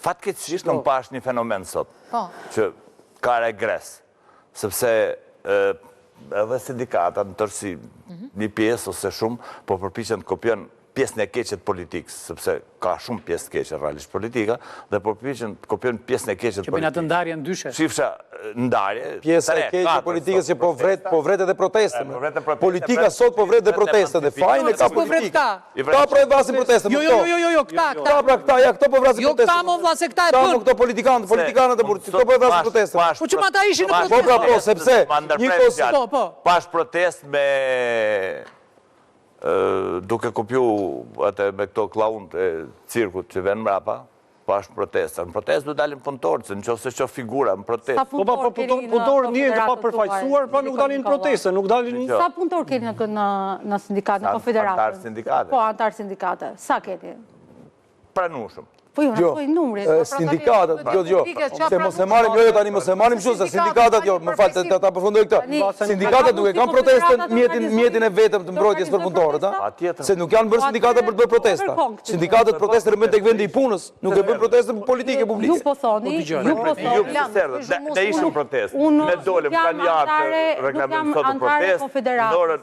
Fatkeqësisht në pash një fenomen sot, që ka regres, sepse edhe sindikatat në tërsi një pjesë ose shumë, po përpiqen të kopjon pjesën e keqe të politikës, sepse ka shumë pjesë të keqe realisht politika, dhe përpiqen të kopjon pjesën e keqe të politikës. Që bëjnë atë ndarje ndyshe. Shifsha ndarje. Pjesë e keqe të politikës që po vret edhe protestën. Politika sot po vret edhe protestën dhe fajin e këta politikë. Këta pra e vrasin protestën. Jo, këta. Këto po vrasin Jo, këta mo vla se këta e bën. Këto politikanët e burë, këto po e vrasin protestën. Po që ma ta ishin në protestë. Po, sepse pash protest me duke kopju me këto klaunt e cirkut që venë mrapa, pash protesta. Në protest du dalin punëtorë, në qofë se që figura në protest. Punëtorë një të pa përfaqësuar, pa nuk dalin proteste, nuk dalin... Sa punëtorë keni në sindikatë, në konfederatën? Antarë sindikate. Po, antarë sindikate. Sa keni? Pranushëm. Po ju, në pojë numri. Sindikatat, se mos e marim, tani mos e marim shumë, se sindikatat, më falë, të ta përfundoj këta. Sindikatat nuk e kanë protestën mjetin e vetëm të mbrojtjes për punëtorët, se nuk janë bërë sindikatat për të bërë protesta. Sindikatat protestën e bën tek vendi i punës, nuk e bën protestën politike publike. Ju po thoni, ne ishëm protestë, ne dolem kanë jartë, reklamin sot të protestë,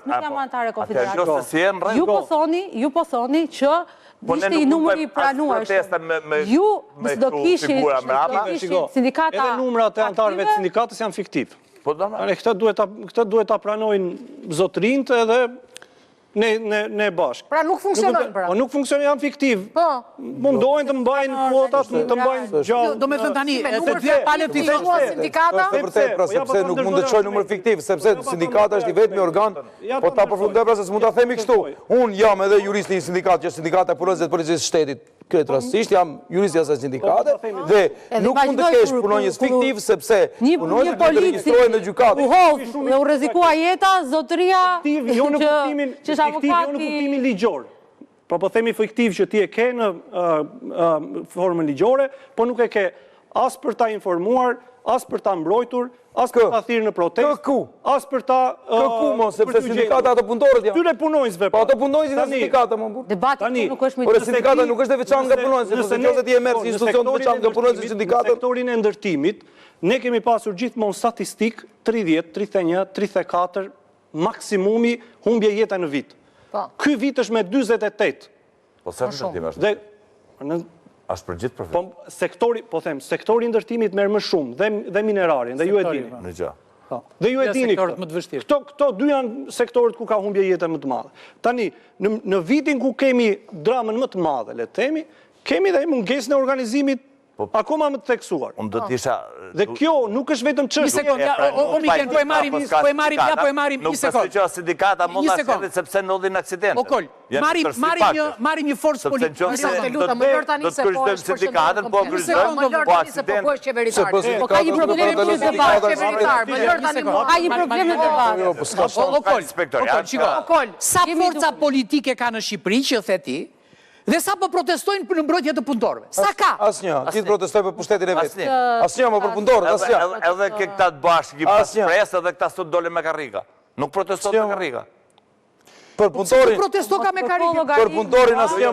nuk jam antare konfederatës. Ju po thoni që ishte i numëri i pranuar. Ju do kishin sindikata... Edhe numrat e antarëve të sindikatës janë fiktiv. Këtë duhet ta pranojnë zotrinët edhe ne bashkë. Pra nuk funksionojnë pra. Nuk funksionojnë, janë fiktiv. Mundojnë të mbajnë kvotat, të mbajnë gjallë. Do me thënë tani, të dje palet të thua sindikata? Sepse nuk mund të qojnë numër fiktiv, sepse sindikata është i vetëmi organ, po ta përfundoj pra se s'mund ta themi kështu. Unë jam edhe juristi i sindikat, që sindikata e punonjësve të policisë shtetit, këtë rastësisht jam juristi i asaj sindikate, dhe nuk mund të kesh punonjës fiktiv, sepse punonjësit të regjistrojnë në gjykatë. U rrezikua jeta, zotëria, që fiktiv jo në kuptimin ligjor. Po themi fiktiv që ti e ke në formën ligjore, po nuk e ke as për ta informuar, as për ta mbrojtur, as për ta thirrë në protest, as për ta... Këku, mo, sepse sindikata ato punëtorët janë. Tyre punonjësve. Po ato punonjësit e sindikata, mo. Debati nuk është me... Por sindikata nuk është e veçantë nga punonjësit, sepse nëse ti e merr si institucion të veçantë nga punonjësit sindikatët. Në sektorin e ndërtimit, ne kemi pasur gjithmonë statistik 30, 31, 34, maksimumi humbje jeta në vit. Ky vit është me 48. Po sa ndërtim është? Ashtë për gjithë përfit? Po them, sektori ndërtimit merr më shumë, dhe minerarin, dhe ju e dini. Në gjë. Dhe ju e dini këto dy janë sektorët ku ka humbje jete më të madhe. Tani, në vitin ku kemi dramën më të madhe, le të themi, kemi dhe mungesën e organizimit akoma më të theksuar. Unë do t'isha... Dhe kjo nuk është vetëm çështje. Një sekund, o Miken, po e marim, një sekund. Nuk përsi që sindikata mund të ashetit sepse ndodhin aksidente. Okol, marim një forcë politikë. Do të kryshtojmë sindikatën, po kryshtojmë, po aksidente. Po ka një problem në debat qeveritar, ka një problem në debat. Okol, sa forca politike ka në Shqipëri që the ti, dhe sa po protestojnë për në mbrojtje të punëtorëve? Sa ka? Asnjë, ti protestojnë për pushtetin e vetë. Asnjë, më për punëtorët, asnjë. Edhe ke këta të bashkë, i pas presë, edhe këta sot dole me karrika. Nuk protestojnë me karrika. Për punëtorin... Protesto ka me karrika? Për punëtorin asnjë,